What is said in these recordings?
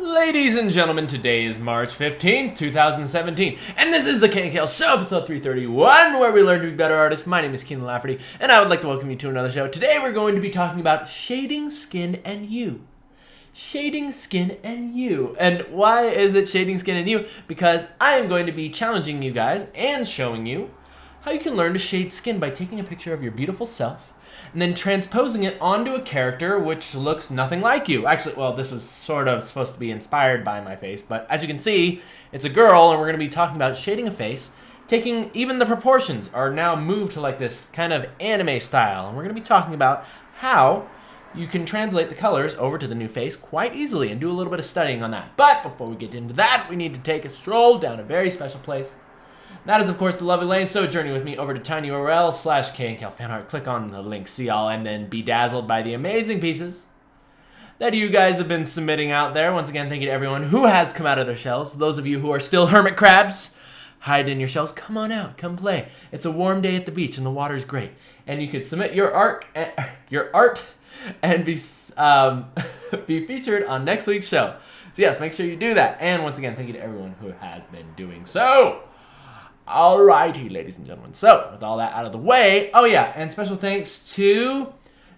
Ladies and gentlemen, today is March 15th, 2017, and this is the KNKL Show, episode 331, where we learn to be better artists. My name is Kienan Lafferty, and I would like to welcome you to another show. Today we're going to be talking about shading skin and you. Shading skin and you. And why is it shading skin and you? Because I am going to be challenging you guys and showing you how you can learn to shade skin by taking a picture of your beautiful self and then transposing it onto a character which looks nothing like you. Actually, well, this was sort of supposed to be inspired by my face, but as you can see, it's a girl, and we're going to be talking about shading a face, taking even the proportions are now moved to like this kind of anime style, and we're going to be talking about how you can translate the colors over to the new face quite easily and do a little bit of studying on that. But before we get into that, we need to take a stroll down a very special place. That is, of course, the lovely lane, so journey with me over to tinyurl/KNKL fanart. Click on the link, see all, and then be dazzled by the amazing pieces that you guys have been submitting out there. Once again, thank you to everyone who has come out of their shells. Those of you who are still hermit crabs, hide in your shells. Come on out, come play. It's a warm day at the beach, and the water's great. And you could submit your art and be featured on next week's show. So yes, make sure you do that. And once again, thank you to everyone who has been doing so. Alrighty, ladies and gentlemen. So, with all that out of the way, oh yeah, and special thanks to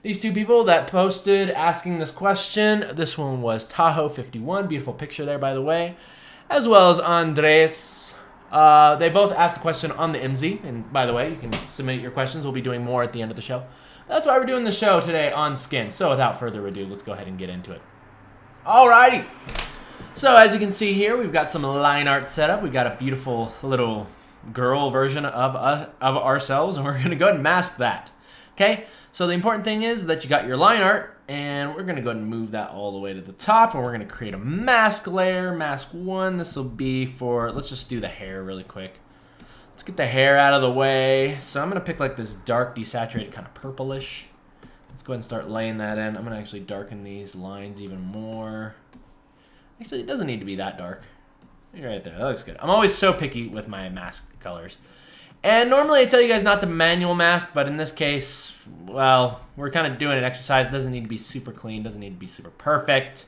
these two people that posted asking this question. This one was Tahoe51, beautiful picture there, by the way, as well as Andres. They both asked the question on the MZ, and by the way, you can submit your questions. We'll be doing more at the end of the show. That's why we're doing the show today on skin. So, without further ado, let's go ahead and get into it. Alrighty. So, as you can see here, we've got some line art set up. We've got a beautiful little girl version of ourselves, and we're going to go ahead and mask that. Okay, so the important thing is that you got your line art, and we're going to go ahead and move that all the way to the top, and we're going to create a mask layer. Mask 1, this will be for, let's just do the hair really quick. Let's get the hair out of the way. So I'm going to pick like this dark desaturated kind of purplish. Let's go ahead and start laying that in. I'm going to actually darken these lines even more. Actually, it doesn't need to be that dark. Right there, that looks good. I'm always so picky with my mask colors. And normally I tell you guys not to manual mask, but in this case, well, we're kind of doing an exercise. It doesn't need to be super clean, doesn't need to be super perfect.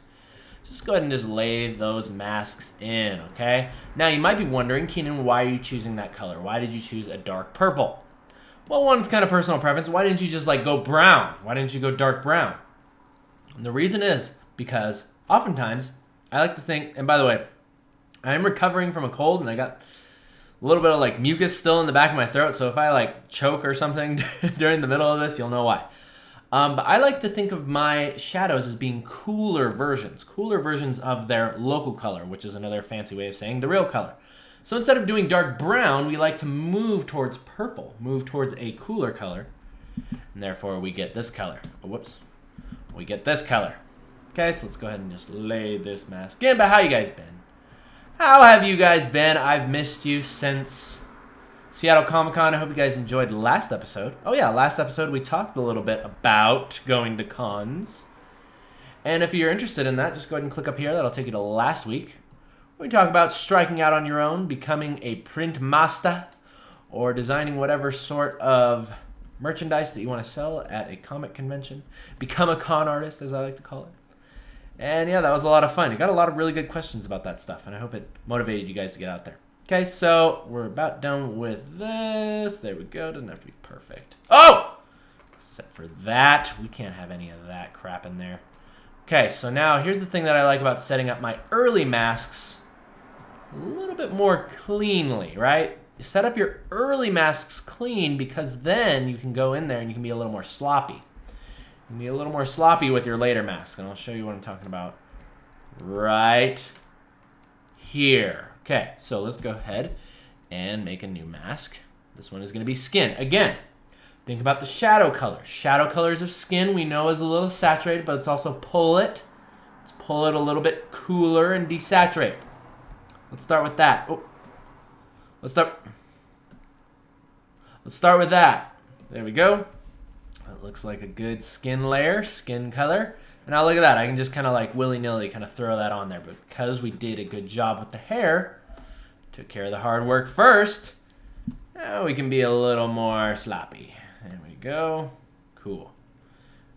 Just go ahead and just lay those masks in, okay? Now you might be wondering, Keenan, why are you choosing that color? Why did you choose a dark purple? Well, one, it's kind of personal preference. Why didn't you just like go brown? Why didn't you go dark brown? And the reason is because oftentimes I like to think, and by the way, I'm recovering from a cold, and I got a little bit of like mucus still in the back of my throat, so if I like choke or something during the middle of this, you'll know why. But I like to think of my shadows as being cooler versions of their local color, which is another fancy way of saying the real color. So instead of doing dark brown, we like to move towards purple, move towards a cooler color, and therefore we get this color. Oh, whoops. We get this color. Okay, so let's go ahead and just lay this mask in. But how you guys been? How have you guys been? I've missed you since Seattle Comic-Con. I hope you guys enjoyed last episode. Oh yeah, last episode we talked a little bit about going to cons. And if you're interested in that, just go ahead and click up here. That'll take you to last week. We talk about striking out on your own, becoming a print master, or designing whatever sort of merchandise that you want to sell at a comic convention. Become a con artist, as I like to call it. And yeah, that was a lot of fun. You got a lot of really good questions about that stuff, and I hope it motivated you guys to get out there. Okay, so we're about done with this. There we go. Doesn't have to be perfect. Oh! Except for that. We can't have any of that crap in there. Okay, so now here's the thing that I like about setting up my early masks a little bit more cleanly, right? You set up your early masks clean because then you can go in there and you can be a little more sloppy. You can be a little more sloppy with your later masks, and I'll show you what I'm talking about right here. Okay, so let's go ahead and make a new mask. This one is going to be skin. Again, think about the shadow color. Shadow colors of skin we know is a little saturated, but let's also pull it. Let's pull it a little bit cooler and desaturate. Let's start with that. Oh, let's start with that. There we go. That looks like a good skin layer, skin color. And now look at that. I can just kind of like willy-nilly kind of throw that on there. But because we did a good job with the hair, took care of the hard work first, now we can be a little more sloppy. There we go. Cool.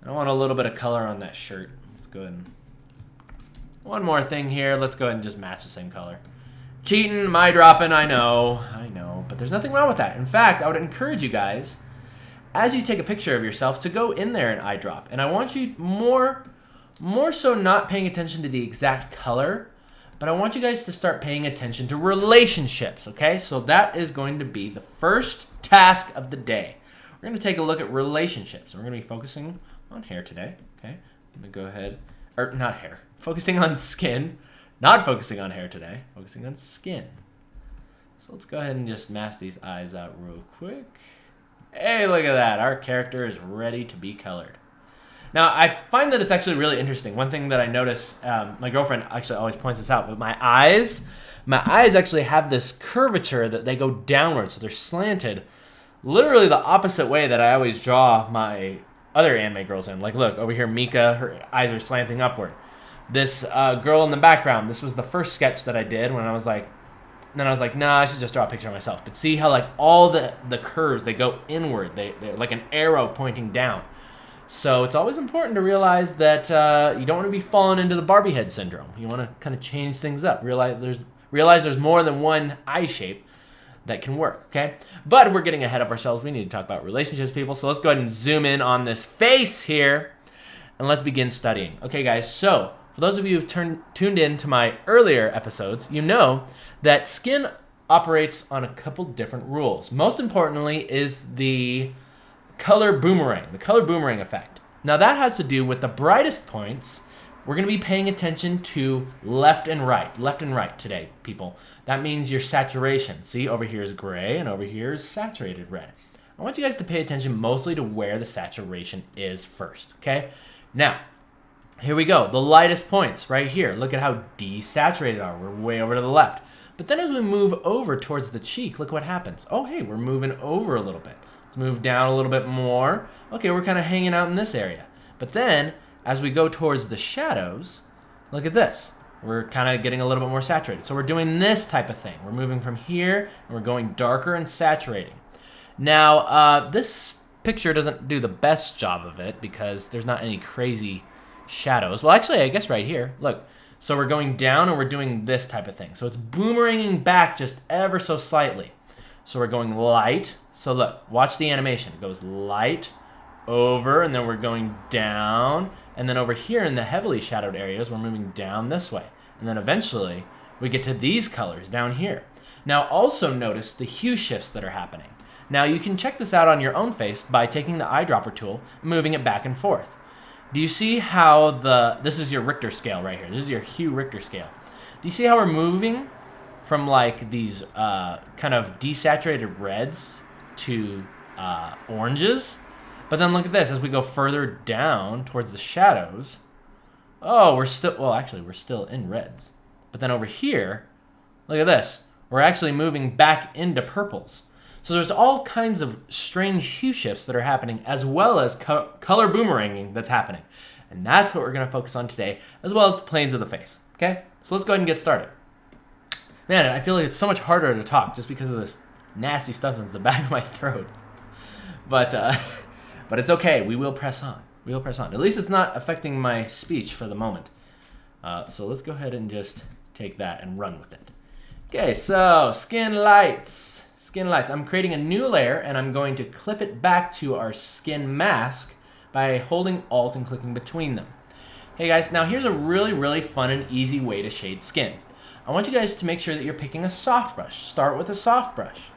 I want a little bit of color on that shirt. Let's go ahead and One more thing here. Let's go ahead and just match the same color. Cheating, my dropping, I know, but there's nothing wrong with that. In fact, I would encourage you guys, as you take a picture of yourself, to go in there and eyedrop. And I want you more so not paying attention to the exact color, but I want you guys to start paying attention to relationships, okay? So that is going to be the first task of the day. We're going to take a look at relationships. We're going to be focusing on hair today, okay? I'm going to go ahead, or not hair, focusing on skin. Not focusing on hair today, focusing on skin. So let's go ahead and just mask these eyes out real quick. Hey, look at that. Our character is ready to be colored. Now, I find that it's actually really interesting. One thing that I notice, my girlfriend actually always points this out, but my eyes actually have this curvature that they go downward, so they're slanted literally the opposite way that I always draw my other anime girls in. Like, look, over here, Mika, her eyes are slanting upward. This girl in the background, this was the first sketch that I did when I was like, then I was like, nah, I should just draw a picture of myself. But see how like all the curves, they go inward. They're like an arrow pointing down. So it's always important to realize that you don't want to be falling into the Barbie head syndrome. You want to kind of change things up. Realize there's more than one eye shape that can work, okay? But we're getting ahead of ourselves. We need to talk about relationships, people. So let's go ahead and zoom in on this face here, and let's begin studying. Okay, guys, so for those of you who've tuned in to my earlier episodes, you know that skin operates on a couple different rules. Most importantly is the color boomerang effect. Now that has to do with the brightest points. We're going to be paying attention to left and right today, people. That means your saturation. See, over here is gray and over here is saturated red. I want you guys to pay attention mostly to where the saturation is first, okay? Now, here we go. The lightest points right here. Look at how desaturated are. We're way over to the left. But then as we move over towards the cheek, look what happens. Oh, hey, we're moving over a little bit. Let's move down a little bit more. Okay, we're kind of hanging out in this area. But then as we go towards the shadows, look at this. We're kind of getting a little bit more saturated. So we're doing this type of thing. We're moving from here and we're going darker and saturating. Now, this picture doesn't do the best job of it because there's not any crazy shadows. Well, actually, I guess right here, look. So we're going down and we're doing this type of thing. So it's boomeranging back just ever so slightly. So we're going light. So look, watch the animation. It goes light, over, and then we're going down. And then over here in the heavily shadowed areas, we're moving down this way. And then eventually, we get to these colors down here. Now also notice the hue shifts that are happening. Now you can check this out on your own face by taking the eyedropper tool and moving it back and forth. Do you see how this is your Richter scale right here. This is your hue Richter scale. Do you see how we're moving from like these kind of desaturated reds to oranges? But then look at this, as we go further down towards the shadows, oh, we're still in reds. But then over here, look at this. We're actually moving back into purples. So there's all kinds of strange hue shifts that are happening, as well as color boomeranging that's happening. And that's what we're going to focus on today, as well as planes of the face. Okay? So let's go ahead and get started. Man, I feel like it's so much harder to talk just because of this nasty stuff that's in the back of my throat. But it's okay. We will press on. We will press on. At least it's not affecting my speech for the moment. So let's go ahead and just take that and run with it. Okay, so skin lights. Skin lights. I'm creating a new layer and I'm going to clip it back to our skin mask by holding Alt and clicking between them. Hey guys, now here's a really, really fun and easy way to shade skin. I want you guys to make sure that you're picking a soft brush. Start with a soft brush.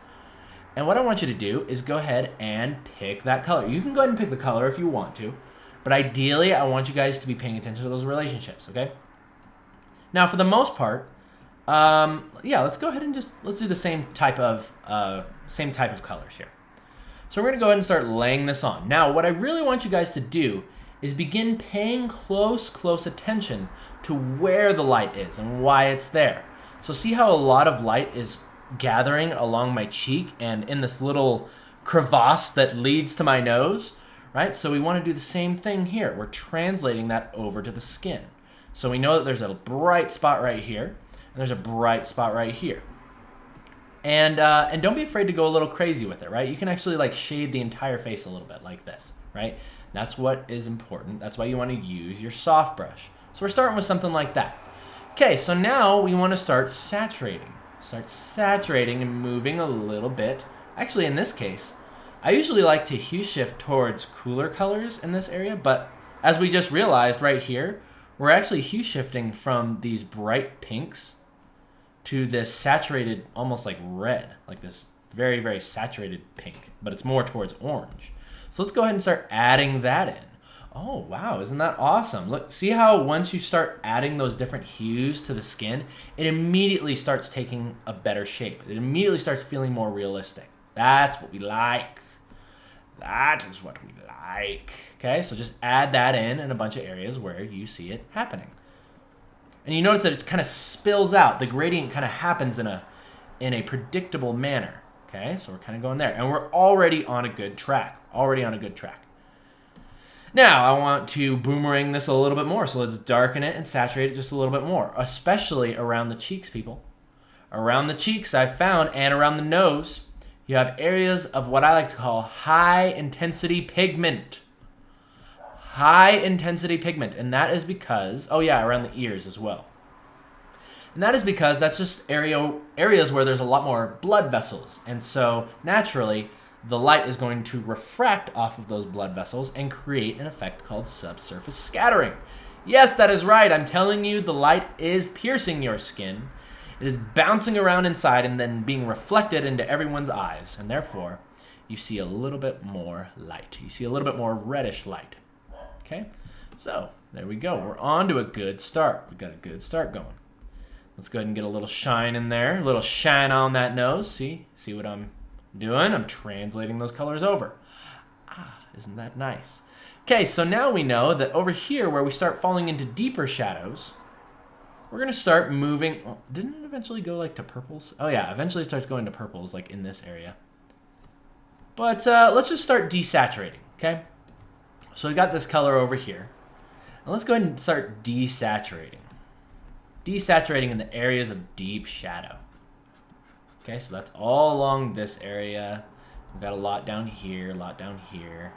And what I want you to do is go ahead and pick that color. You can go ahead and pick the color if you want to, but ideally I want you guys to be paying attention to those relationships, okay? Now for the most part, yeah, let's go ahead and let's do the same type of colors here. So we're gonna go ahead and start laying this on. Now, what I really want you guys to do is begin paying close attention to where the light is and why it's there. So see how a lot of light is gathering along my cheek and in this little crevasse that leads to my nose, right? So we wanna do the same thing here. We're translating that over to the skin. So we know that there's a bright spot right here, and there's a bright spot right here. And don't be afraid to go a little crazy with it, right? You can actually like shade the entire face a little bit like this, right? That's what is important. That's why you want to use your soft brush. So we're starting with something like that. Okay, so now we want to start saturating. Start saturating and moving a little bit. Actually, in this case, I usually like to hue shift towards cooler colors in this area, but as we just realized right here, we're actually hue shifting from these bright pinks to this saturated, almost like red, like this very, very saturated pink, but it's more towards orange. So let's go ahead and start adding that in. Oh, wow, isn't that awesome? Look, see how once you start adding those different hues to the skin, it immediately starts taking a better shape. It immediately starts feeling more realistic. That's what we like. That is what we like. Okay, so just add that in a bunch of areas where you see it happening. And you notice that it kind of spills out. The gradient kind of happens in a predictable manner. Okay, so we're kind of going there. And we're already on a good track. Already on a good track. Now, I want to boomerang this a little bit more, so let's darken it and saturate it just a little bit more, especially around the cheeks, people. Around the cheeks, I've found, and around the nose, you have areas of what I like to call high-intensity pigment. High-intensity pigment, and that is because, oh yeah, around the ears as well. And that is because that's just areas where there's a lot more blood vessels, and so naturally, the light is going to refract off of those blood vessels and create an effect called subsurface scattering. Yes, that is right. I'm telling you, the light is piercing your skin. It is bouncing around inside and then being reflected into everyone's eyes. And therefore, you see a little bit more light. You see a little bit more reddish light. Okay? So, there we go. We're on to a good start. We've got a good start going. Let's go ahead and get a little shine in there. A little shine on that nose. See what I'm doing? I'm translating those colors over. Ah, isn't that nice? Okay, so now we know that over here where we start falling into deeper shadows, we're going to start moving. Oh, didn't it eventually go like to purples? Oh yeah, eventually it starts going to purples like in this area. But let's just start desaturating, okay? So we got this color over here. And let's go ahead and start desaturating. Desaturating in the areas of deep shadow. Okay, so that's all along this area. We've got a lot down here, a lot down here.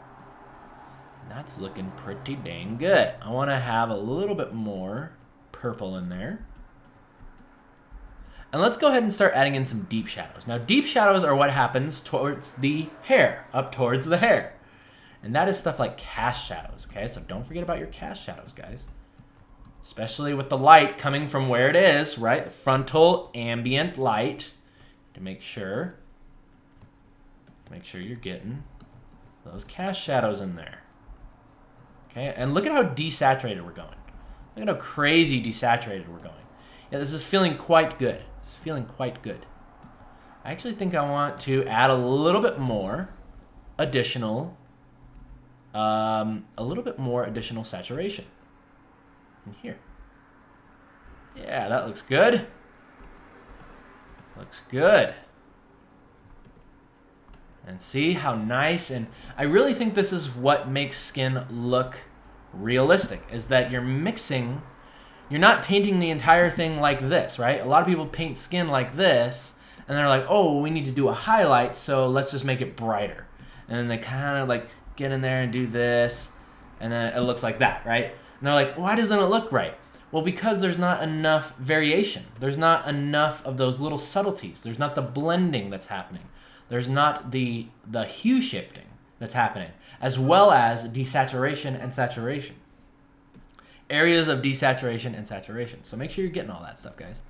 And that's looking pretty dang good. I want to have a little bit more purple in there. And let's go ahead and start adding in some deep shadows. Now, deep shadows are what happens towards the hair, up towards the hair. And that is stuff like cast shadows, okay? So don't forget about your cast shadows, guys. Especially with the light coming from where it is, right? The frontal ambient light. To make sure you're getting those cast shadows in there. Okay, and look at how desaturated we're going. Look at how crazy desaturated we're going. Yeah, this is feeling quite good. It's feeling quite good. I actually think I want to add a little bit more additional, saturation in here. Yeah, that looks good. Looks good. And see how nice, and I really think this is what makes skin look realistic, is that you're mixing, you're not painting the entire thing like this, right? A lot of people paint skin like this, and they're like, oh, we need to do a highlight, so let's just make it brighter. And then they kind of like get in there and do this, and then it looks like that, right? And they're like, why doesn't it look right? Well, because there's not enough variation. There's not enough of those little subtleties. There's not the blending that's happening. There's not the hue shifting that's happening, as well as desaturation and saturation. Areas of desaturation and saturation. So make sure you're getting all that stuff, guys.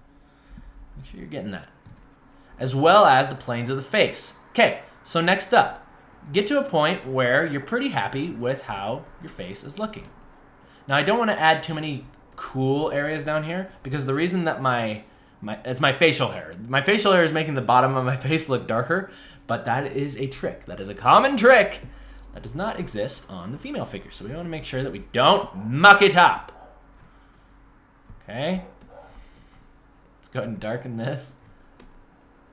Make sure you're getting that. As well as the planes of the face. Okay, so next up, get to a point where you're pretty happy with how your face is looking. Now, I don't want to add too many cool areas down here, because the reason that it's my facial hair. My facial hair is making the bottom of my face look darker, but that is a trick. That is a common trick that does not exist on the female figure. So we want to make sure that we don't muck it up. Okay. Let's go ahead and darken this.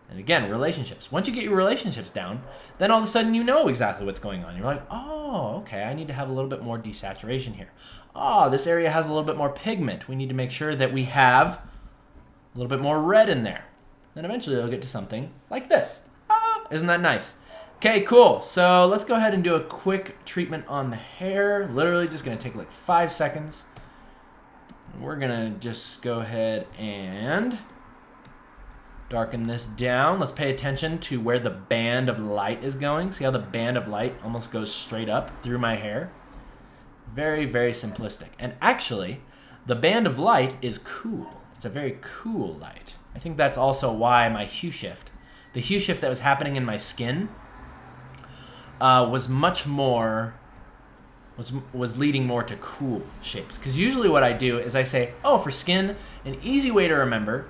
And again, relationships. Once you get your relationships down, then all of a sudden you know exactly what's going on. You're like, oh, okay, I need to have a little bit more desaturation here. Oh, this area has a little bit more pigment. We need to make sure that we have a little bit more red in there. Then eventually it'll get to something like this. Ah, isn't that nice? Okay, cool. So let's go ahead and do a quick treatment on the hair. Literally just gonna take like 5 seconds. We're gonna just go ahead and darken this down. Let's pay attention to where the band of light is going. See how the band of light almost goes straight up through my hair? Very, very simplistic. And actually, the band of light is cool. It's a very cool light. I think that's also why my hue shift, the hue shift that was happening in my skin, was much more, was leading more to cool shapes. Because usually what I do is I say, oh, for skin, an easy way to remember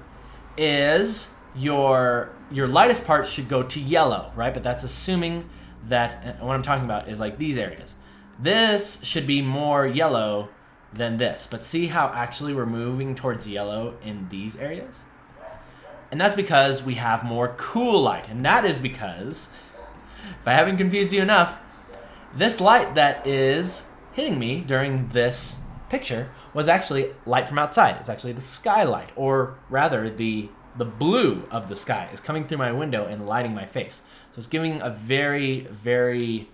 is your lightest part should go to yellow, right? But that's assuming that, what I'm talking about is like these areas. This should be more yellow than this. But see how actually we're moving towards yellow in these areas? And that's because we have more cool light. And that is because, if I haven't confused you enough, this light that is hitting me during this picture was actually light from outside. It's actually the skylight, or rather the blue of the sky is coming through my window and lighting my face. So it's giving a very, very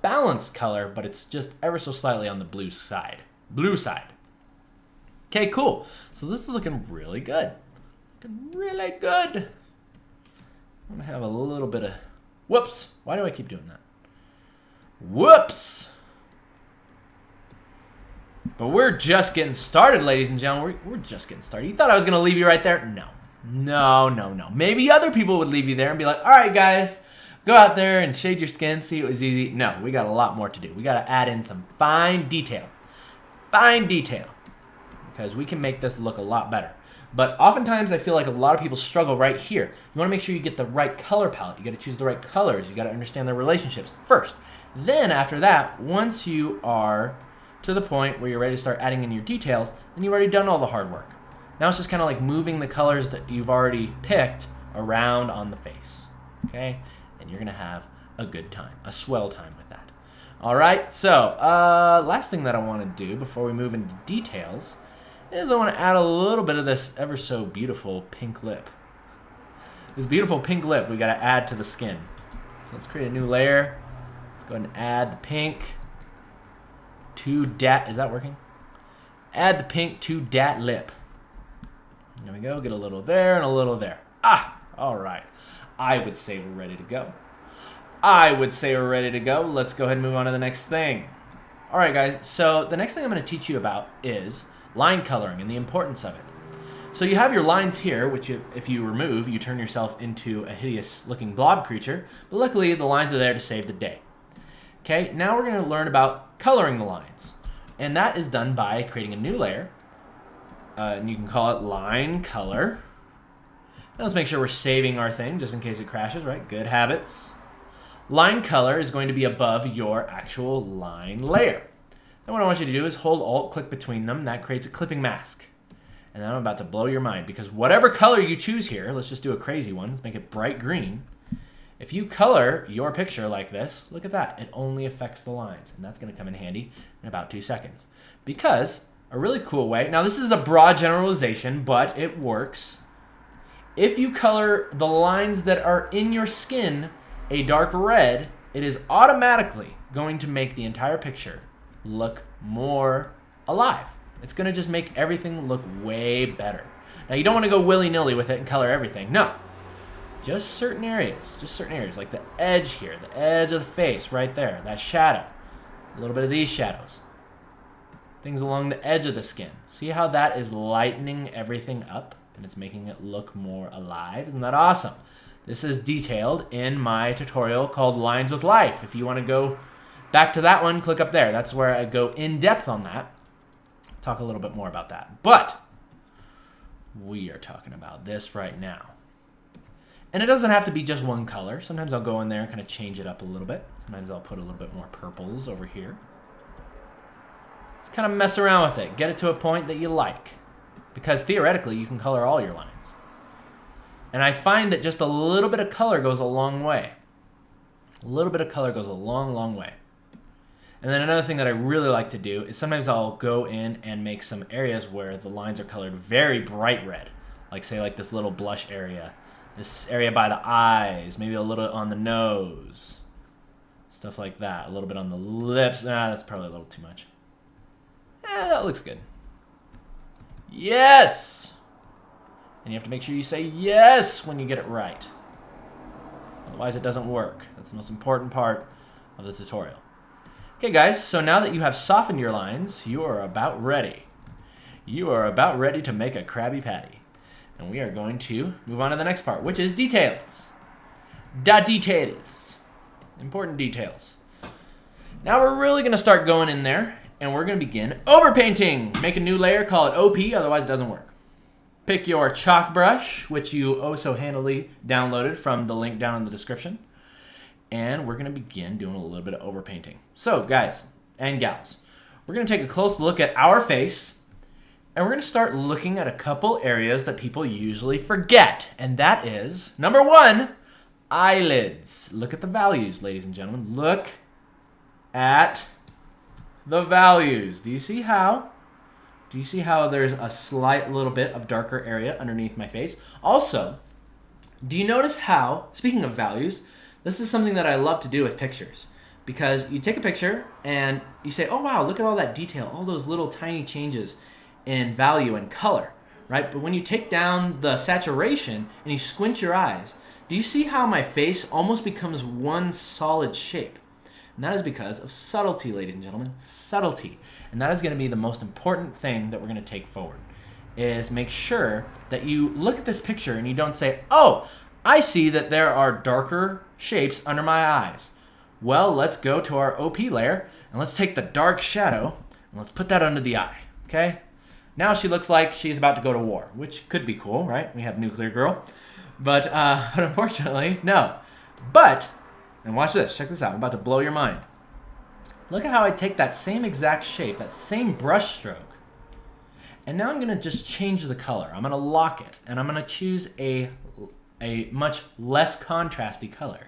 balanced color, but it's just ever so slightly on the blue side. Blue side. Okay, cool. So this is looking really good. Looking really good. I'm gonna have a little bit of, whoops. Why do I keep doing that? Whoops. But we're just getting started, ladies and gentlemen. We're just getting started. You thought I was gonna leave you right there? No. No, no, no. Maybe other people would leave you there and be like, all right, guys, go out there and shade your skin, see it was easy. No, we got a lot more to do. We got to add in some fine detail. Fine detail. Because we can make this look a lot better. But oftentimes I feel like a lot of people struggle right here. You want to make sure you get the right color palette. You got to choose the right colors. You got to understand their relationships first. Then after that, once you are to the point where you're ready to start adding in your details, then you've already done all the hard work. Now it's just kind of like moving the colors that you've already picked around on the face, okay? And you're gonna have a good time, a swell time with that. All right, so last thing that I wanna do before we move into details is I wanna add a little bit of this ever so beautiful pink lip. This beautiful pink lip we gotta add to the skin. So let's create a new layer. Let's go ahead and add the pink to dat, is that working? Add the pink to dat lip. There we go, get a little there and a little there. Ah, all right. I would say we're ready to go. I would say we're ready to go. Let's go ahead and move on to the next thing. All right, guys, so the next thing I'm gonna teach you about is line coloring and the importance of it. So you have your lines here, which if you remove, you turn yourself into a hideous looking blob creature, but luckily the lines are there to save the day. Okay, now we're gonna learn about coloring the lines. And that is done by creating a new layer. And you can call it line color. Now let's make sure we're saving our thing just in case it crashes, right? Good habits. Line color is going to be above your actual line layer. Then what I want you to do is hold Alt, click between them. That creates a clipping mask. And then I'm about to blow your mind because whatever color you choose here, let's just do a crazy one. Let's make it bright green. If you color your picture like this, look at that. It only affects the lines. And that's going to come in handy in about 2 seconds. Because a really cool way, now this is a broad generalization, but it works. If you color the lines that are in your skin a dark red, it is automatically going to make the entire picture look more alive. It's going to just make everything look way better. Now you don't want to go willy-nilly with it and color everything. No. Just certain areas, like the edge here, the edge of the face right there, that shadow. A little bit of these shadows. Things along the edge of the skin. See how that is lightening everything up and it's making it look more alive? Isn't that awesome? This is detailed in my tutorial called Lines with Life. If you want to go back to that one, click up there. That's where I go in depth on that. Talk a little bit more about that. But we are talking about this right now. And it doesn't have to be just one color. Sometimes I'll go in there and kind of change it up a little bit. Sometimes I'll put a little bit more purples over here. Just kind of mess around with it. Get it to a point that you like. Because theoretically, you can color all your lines. And I find that just a little bit of color goes a long way. A little bit of color goes a long, long way. And then another thing that I really like to do is sometimes I'll go in and make some areas where the lines are colored very bright red. Like say like this little blush area. This area by the eyes, maybe a little on the nose. Stuff like that. A little bit on the lips. Nah, that's probably a little too much. That looks good. Yes! And you have to make sure you say yes when you get it right. Otherwise, it doesn't work. That's the most important part of the tutorial. Okay, guys, so now that you have softened your lines, you are about ready. You are about ready to make a Krabby Patty. And we are going to move on to the next part, which is details. Da details. Important details. Now we're really going to start going in there, and we're going to begin overpainting. Make a new layer, call it OP, otherwise it doesn't work. Pick your chalk brush, which you oh so handily downloaded from the link down in the description. And we're going to begin doing a little bit of overpainting. So, guys and gals, we're going to take a close look at our face, and we're going to start looking at a couple areas that people usually forget. And that is, number one, eyelids. Look at the values, ladies and gentlemen. Look at the values. Do you see how? Do you see how there's a slight little bit of darker area underneath my face? Also, do you notice how, speaking of values, this is something that I love to do with pictures, because you take a picture and you say, oh wow, look at all that detail, all those little tiny changes in value and color, right? But when you take down the saturation and you squint your eyes, do you see how my face almost becomes one solid shape? And that is because of subtlety, ladies and gentlemen, subtlety. And that is going to be the most important thing that we're going to take forward, is make sure that you look at this picture and you don't say, oh, I see that there are darker shapes under my eyes. Well, let's go to our OP layer and let's take the dark shadow and let's put that under the eye, okay? Now she looks like she's about to go to war, which could be cool, right? We have Nuclear Girl. But unfortunately, no. But, and watch this, check this out, I'm about to blow your mind. Look at how I take that same exact shape, that same brush stroke, and now I'm gonna just change the color. I'm gonna lock it, and I'm gonna choose a much less contrasty color.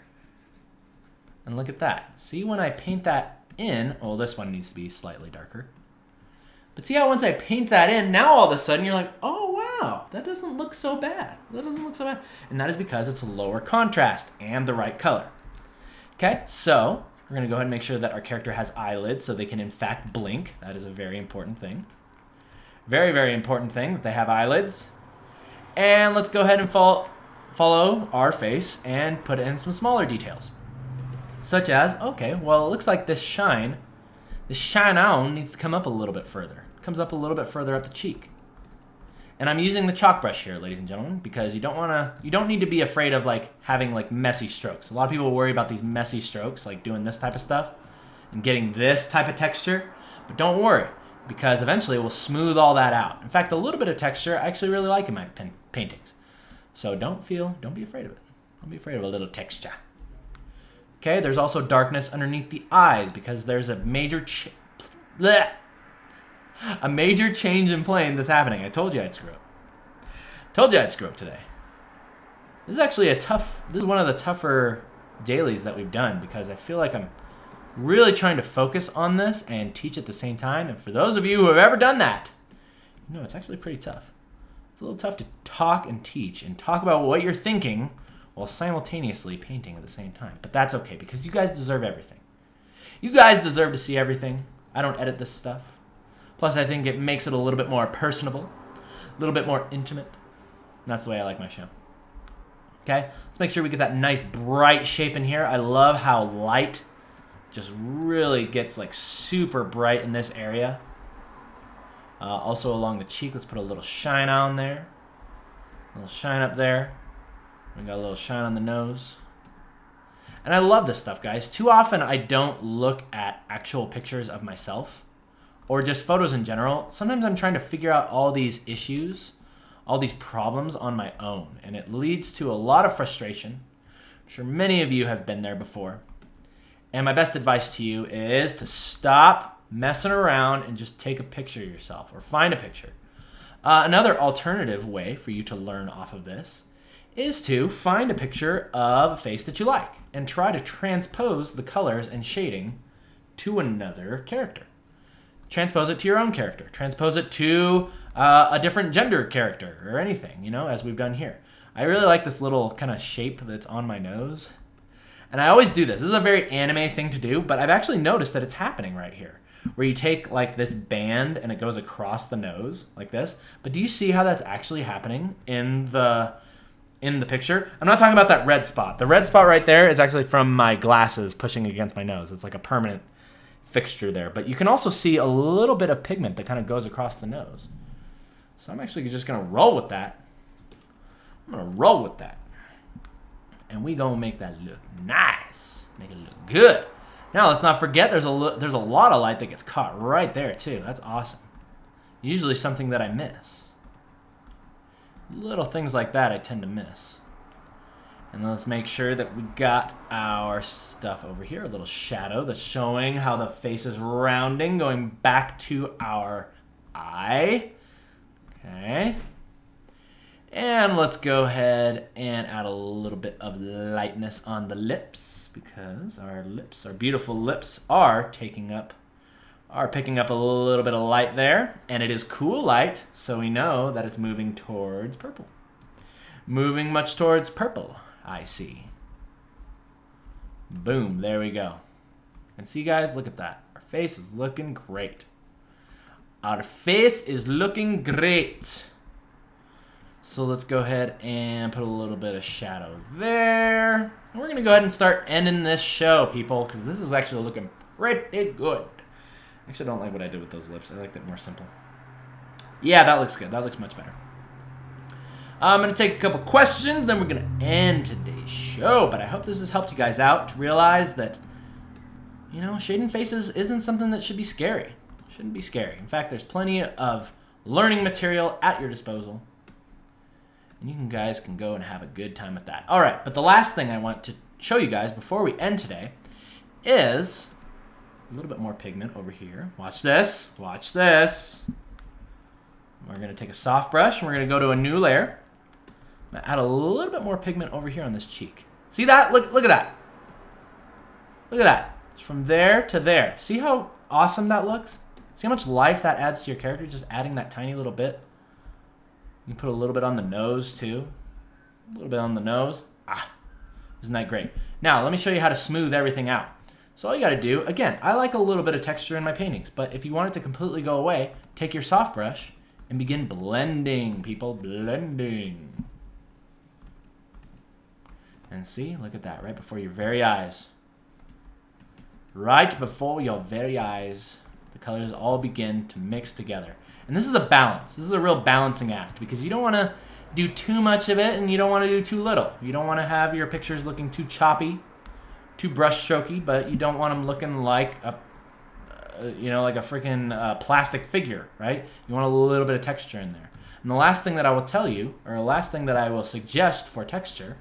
And look at that. See, when I paint that in, well, this one needs to be slightly darker. But see how once I paint that in, now all of a sudden you're like, oh wow, that doesn't look so bad. That doesn't look so bad. And that is because it's a lower contrast and the right color. Okay, so we're gonna go ahead and make sure that our character has eyelids so they can in fact blink. That is a very important thing. Very, very important thing that they have eyelids. And let's go ahead and follow our face and put in some smaller details. Such as, okay, well, it looks like this shine on needs to come up a little bit further. It comes up a little bit further up the cheek. And I'm using the chalk brush here, ladies and gentlemen, because you don't need to be afraid of like having like messy strokes. A lot of people worry about these messy strokes, like doing this type of stuff and getting this type of texture, but don't worry, because eventually it will smooth all that out. In fact, a little bit of texture I actually really like in my paintings. So don't be afraid of it. Don't be afraid of a little texture. Okay, there's also darkness underneath the eyes because there's a major change in plane that's happening. I told you I'd screw up. Told you I'd screw up today. This is actually this is one of the tougher dailies that we've done because I feel like I'm really trying to focus on this and teach at the same time. And for those of you who have ever done that, you know it's actually pretty tough. It's a little tough to talk and teach and talk about what you're thinking while simultaneously painting at the same time. But that's okay because you guys deserve everything. You guys deserve to see everything. I don't edit this stuff. Plus, I think it makes it a little bit more personable, a little bit more intimate. And that's the way I like my show. Okay, let's make sure we get that nice bright shape in here. I love how light just really gets like super bright in this area. Also along the cheek, let's put a little shine on there. A little shine up there. We got a little shine on the nose. And I love this stuff, guys. Too often I don't look at actual pictures of myself or just photos in general. Sometimes I'm trying to figure out all these issues, all these problems on my own. And it leads to a lot of frustration. I'm sure many of you have been there before. And my best advice to you is to stop messing around and just take a picture of yourself or find a picture. Another alternative way for you to learn off of this is to find a picture of a face that you like and try to transpose the colors and shading to another character. Transpose it to your own character. Transpose it to a different gender character or anything, you know, as we've done here. I really like this little kind of shape that's on my nose. And I always do this. This is a very anime thing to do, but I've actually noticed that it's happening right here. where you take like this band and it goes across the nose like this. But do you see how that's actually happening in the picture? I'm not talking about that red spot. The red spot right there is actually from my glasses pushing against my nose. It's like a permanent fixture there. But you can also see a little bit of pigment that kind of goes across the nose. So I'm actually just going to roll with that. I'm going to roll with that. And we going to make that look nice. Make it look good. Now, let's not forget there's a lot of light that gets caught right there, too. That's awesome. Usually something that I miss. Little things like that I tend to miss. And then let's make sure that we got our stuff over here. A little shadow that's showing how the face is rounding, going back to our eye. Okay. And let's go ahead and add a little bit of lightness on the lips, because our lips, our beautiful lips, are picking up a little bit of light there. And it is cool light, so we know that it's moving towards purple. Moving much towards purple, I see. Boom, there we go. And see, guys, look at that. Our face is looking great. Our face is looking great. So let's go ahead and put a little bit of shadow there. And we're going to go ahead and start ending this show, people, because this is actually looking pretty good. I actually don't like what I did with those lips. I liked it more simple. Yeah, that looks good. That looks much better. I'm going to take a couple questions, then we're going to end today's show. But I hope this has helped you guys out to realize that, you know, shading faces isn't something that should be scary. Shouldn't be scary. In fact, there's plenty of learning material at your disposal. And you guys can go and have a good time with that. All right, but the last thing I want to show you guys before we end today is a little bit more pigment over here. Watch this. Watch this. We're going to take a soft brush, and we're going to go to a new layer. I'm going to add a little bit more pigment over here on this cheek. See that? Look at that. Look at that. It's from there to there. See how awesome that looks? See how much life that adds to your character, just adding that tiny little bit? You can put a little bit on the nose, too. A little bit on the nose. Isn't that great? Now, let me show you how to smooth everything out. So all you got to do, again, I like a little bit of texture in my paintings, but if you want it to completely go away, take your soft brush and begin blending, people. Blending. And see, look at that, right before your very eyes. Right before your very eyes, the colors all begin to mix together. And this is a balance. This is a real balancing act, because you don't want to do too much of it and you don't want to do too little. You don't want to have your pictures looking too choppy, too brush strokey, but you don't want them looking like a freaking plastic figure, right? You want a little bit of texture in there. And the last thing that I will tell you, or the last thing that I will suggest for texture,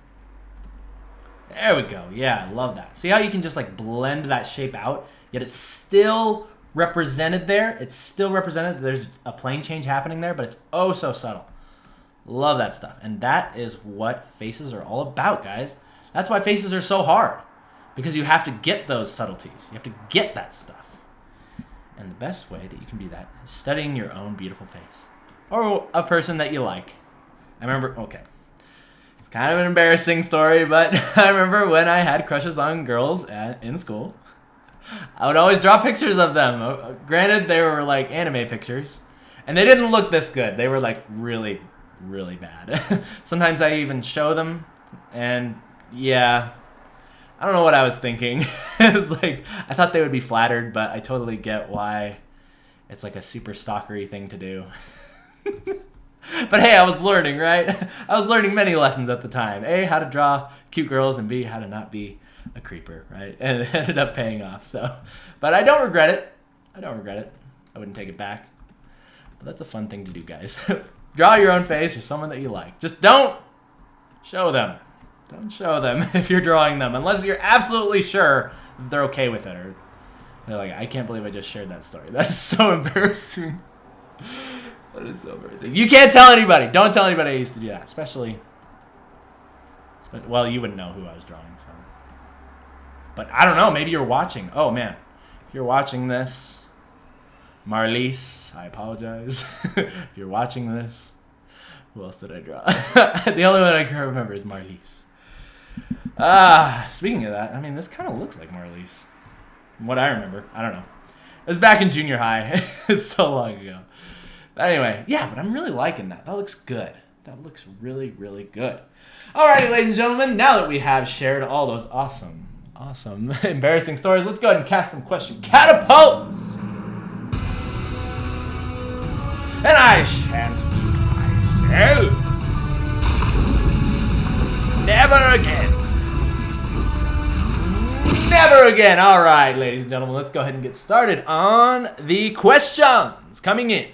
there we go. Yeah, I love that. See how you can just like blend that shape out, yet it's still represented there. It's still represented. There's a plane change happening there, but it's oh so subtle. Love that stuff. And that is what faces are all about, guys. That's why faces are so hard, because you have to get those subtleties. You have to get that stuff. And the best way that you can do that is studying your own beautiful face, or a person that you like. I remember, okay, it's kind of an embarrassing story, but I remember when I had crushes on girls in school, I would always draw pictures of them. Granted, they were like anime pictures, and they didn't look this good. They were like really, really bad. Sometimes I even show them, and yeah, I don't know what I was thinking. It was like, I thought they would be flattered, but I totally get why it's like a super stalkery thing to do. But hey, I was learning, right? I was learning many lessons at the time. A, how to draw cute girls, and B, how to not be a creeper, right? And it ended up paying off. So, but I don't regret it. I don't regret it. I wouldn't take it back. But that's a fun thing to do, guys. Draw your own face or someone that you like. Just don't show them. Don't show them if you're drawing them, unless you're absolutely sure that they're okay with it, or they're like, I can't believe I just shared that story. That's so embarrassing. That is so embarrassing. You can't tell anybody. Don't tell anybody I used to do that, especially, well, you wouldn't know who I was drawing, so. But I don't know, maybe you're watching. Oh, man. If you're watching this, Marlise, I apologize. If you're watching this, who else did I draw? The only one I can remember is Marlise. Speaking of that, I mean, this kind of looks like Marlise. From what I remember. I don't know. It was back in junior high. It's so long ago. But anyway, yeah, but I'm really liking that. That looks good. That looks really, really good. Alrighty, ladies and gentlemen, now that we have shared all those awesome, embarrassing stories, let's go ahead and cast some question catapults. And I shan't be myself. Never again. Never again. All right, ladies and gentlemen, let's go ahead and get started on the questions coming in.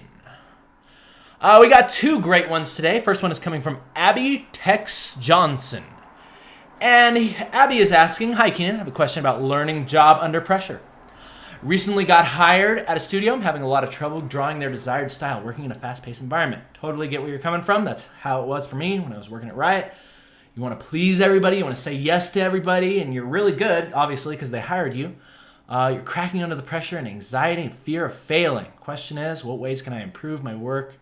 We got two great ones today. First one is coming from Abby Tex Johnson. And Abby is asking, hi, Keenan, I have a question about learning job under pressure. Recently got hired at a studio. I'm having a lot of trouble drawing their desired style, working in a fast-paced environment. Totally get where you're coming from. That's how it was for me when I was working at Riot. You want to please everybody. You want to say yes to everybody. And you're really good, obviously, because they hired you. You're cracking under the pressure and anxiety and fear of failing. Question is, what ways can I improve my work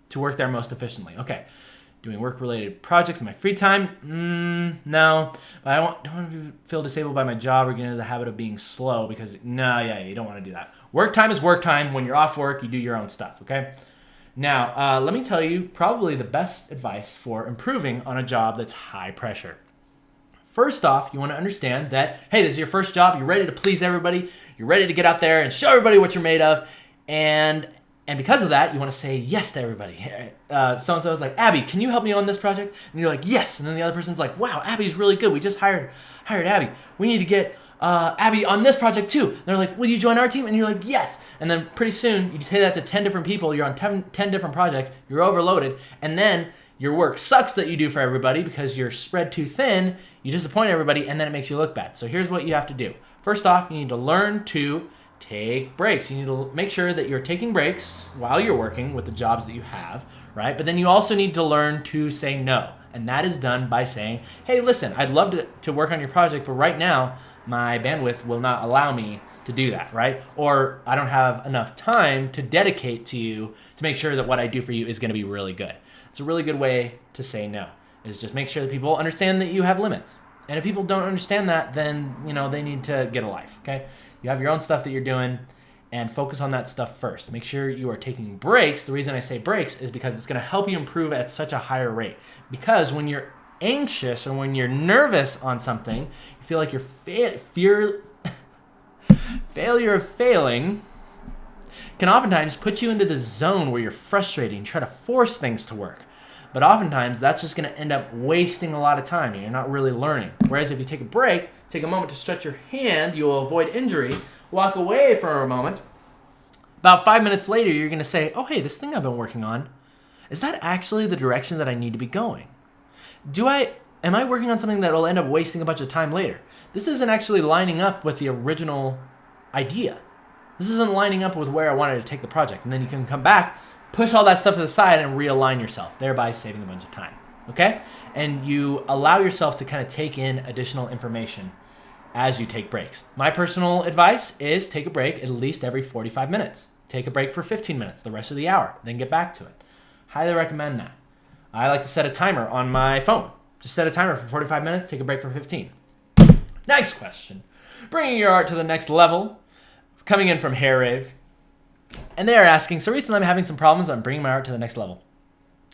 to work there most efficiently? Okay. Doing work-related projects in my free time? No. But don't want to feel disabled by my job or get into the habit of being slow because, you don't want to do that. Work time is work time. When you're off work, you do your own stuff, okay? Now, let me tell you probably the best advice for improving on a job that's high pressure. First off, you want to understand that, hey, this is your first job. You're ready to please everybody. You're ready to get out there and show everybody what you're made of. And because of that, you want to say yes to everybody. So-and-so is like, Abby, can you help me on this project? And you're like, yes. And then the other person's like, wow, Abby's really good. We just hired Abby. We need to get Abby on this project too. And they're like, will you join our team? And you're like, yes. And then pretty soon, you say that to 10 different people. You're on 10 different projects. You're overloaded. And then your work sucks that you do for everybody because you're spread too thin. You disappoint everybody, and then it makes you look bad. So here's what you have to do. First off, you need to learn to take breaks. You need to make sure that you're taking breaks while you're working with the jobs that you have, right? But then you also need to learn to say no. And that is done by saying, hey, listen, I'd love to work on your project, but right now my bandwidth will not allow me to do that, right? Or I don't have enough time to dedicate to you to make sure that what I do for you is going to be really good. It's a really good way to say no, is just make sure that people understand that you have limits. And if people don't understand that, then, they need to get a life, okay? You have your own stuff that you're doing, and focus on that stuff first. Make sure you are taking breaks. The reason I say breaks is because it's going to help you improve at such a higher rate. Because when you're anxious or when you're nervous on something, you feel like your failure of failing can oftentimes put you into the zone where you're frustrated and try to force things to work. But oftentimes, that's just going to end up wasting a lot of time, and you're not really learning. Whereas if you take a break, take a moment to stretch your hand, you will avoid injury, walk away for a moment. About 5 minutes later, you're going to say, oh, hey, this thing I've been working on, is that actually the direction that I need to be going? Am I working on something that will end up wasting a bunch of time later? This isn't actually lining up with the original idea. This isn't lining up with where I wanted to take the project. And then you can come back, push all that stuff to the side and realign yourself, thereby saving a bunch of time, okay? And you allow yourself to kind of take in additional information as you take breaks. My personal advice is take a break at least every 45 minutes. Take a break for 15 minutes, the rest of the hour, then get back to it. Highly recommend that. I like to set a timer on my phone. Just set a timer for 45 minutes, take a break for 15. Next question. Bringing your art to the next level. Coming in from Hair Rave. And they are asking, so recently I'm having some problems on bringing my art to the next level.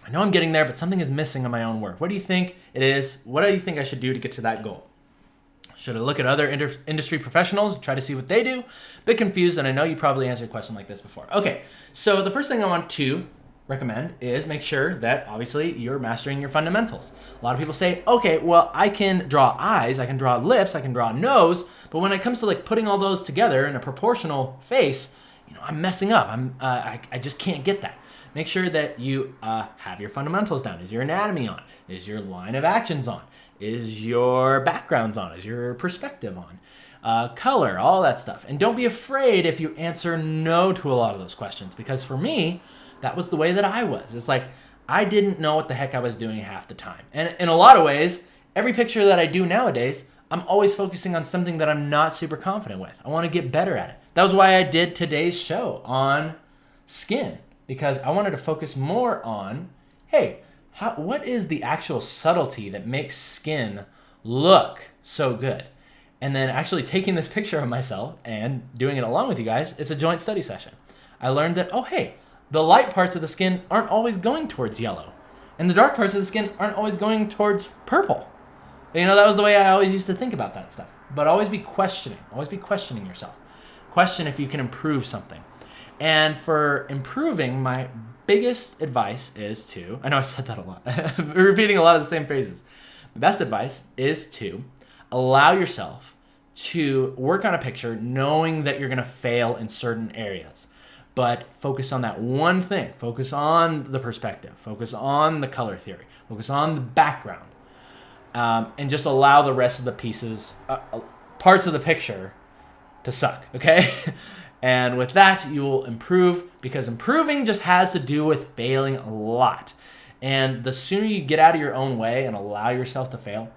I know I'm getting there, but something is missing on my own work. What do you think it is? What do you think I should do to get to that goal? Should I look at other industry professionals, try to see what they do? Bit confused, and I know you probably answered a question like this before. Okay, so the first thing I want to recommend is make sure that obviously you're mastering your fundamentals. A lot of people say, okay, well, I can draw eyes, I can draw lips, I can draw a nose, but when it comes to like putting all those together in a proportional face, I'm messing up. I just can't get that. Make sure that you have your fundamentals down. Is your anatomy on? Is your line of actions on? Is your backgrounds on? Is your perspective on? Color, all that stuff. And don't be afraid if you answer no to a lot of those questions, because for me, that was the way that I was. It's like I didn't know what the heck I was doing half the time. And in a lot of ways, every picture that I do nowadays, I'm always focusing on something that I'm not super confident with. I want to get better at it. That was why I did today's show on skin, because I wanted to focus more on, hey, what is the actual subtlety that makes skin look so good? And then actually taking this picture of myself and doing it along with you guys, it's a joint study session. I learned that, oh, hey, the light parts of the skin aren't always going towards yellow. And the dark parts of the skin aren't always going towards purple. You know, that was the way I always used to think about that stuff. But always be questioning. Always be questioning yourself. Question if you can improve something. And for improving, my biggest advice is to, I know I said that a lot, I'm repeating a lot of the same phrases. The best advice is to allow yourself to work on a picture knowing that you're going to fail in certain areas. But focus on that one thing. Focus on the perspective. Focus on the color theory. Focus on the background. And just allow the rest of the pieces, parts of the picture to suck, okay? And with that, you will improve, because improving just has to do with failing a lot. And the sooner you get out of your own way and allow yourself to fail,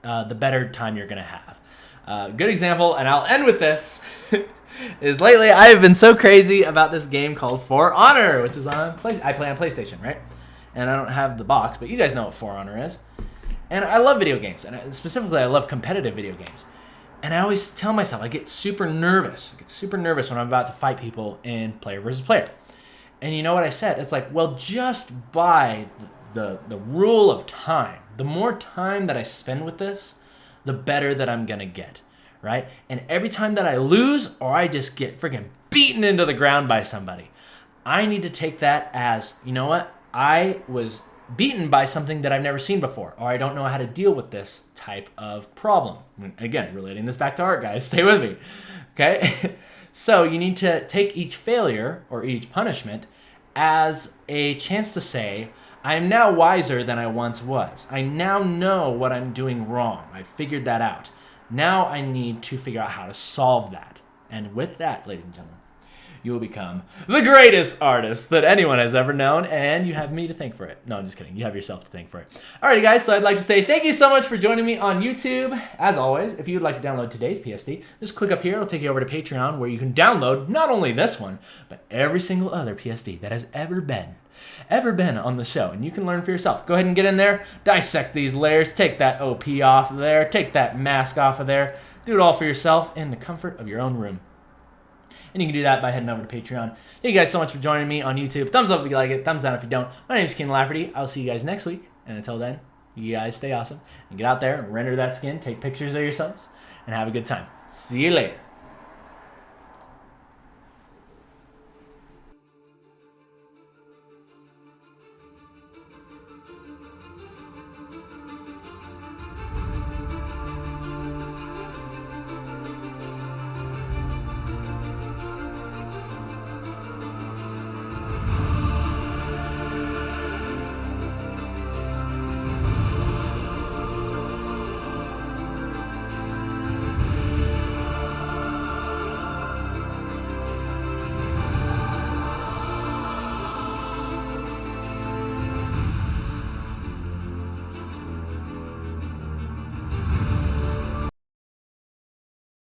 the better time you're going to have. Good example, and I'll end with this, is lately I have been so crazy about this game called For Honor, which is I play on PlayStation, right? And I don't have the box, but you guys know what For Honor is. And I love video games, and specifically I love competitive video games. And I always tell myself, I get super nervous. I get super nervous when I'm about to fight people in player versus player. And you know what I said? It's like, well, just by the rule of time, the more time that I spend with this, the better that I'm going to get, right? And every time that I lose or I just get freaking beaten into the ground by somebody, I need to take that as, you know what? I was beaten by something that I've never seen before, or I don't know how to deal with this type of problem. Again, relating this back to art, guys, stay with me, okay? So you need to take each failure or each punishment as a chance to say, I'm now wiser than I once was. I now know what I'm doing wrong. I figured that out. Now I need to figure out how to solve that. And with that, ladies and gentlemen, you will become the greatest artist that anyone has ever known, and you have me to thank for it. No, I'm just kidding. You have yourself to thank for it. Alrighty, guys, so I'd like to say thank you so much for joining me on YouTube. As always, if you would like to download today's PSD, just click up here. It'll take you over to Patreon, where you can download not only this one, but every single other PSD that has ever been on the show, and you can learn for yourself. Go ahead and get in there, dissect these layers, take that OP off of there, take that mask off of there, do it all for yourself in the comfort of your own room. And you can do that by heading over to Patreon. Thank you guys so much for joining me on YouTube. Thumbs up if you like it. Thumbs down if you don't. My name is Kienan Lafferty. I'll see you guys next week. And until then, you guys stay awesome. And get out there and render that skin. Take pictures of yourselves. And have a good time. See you later.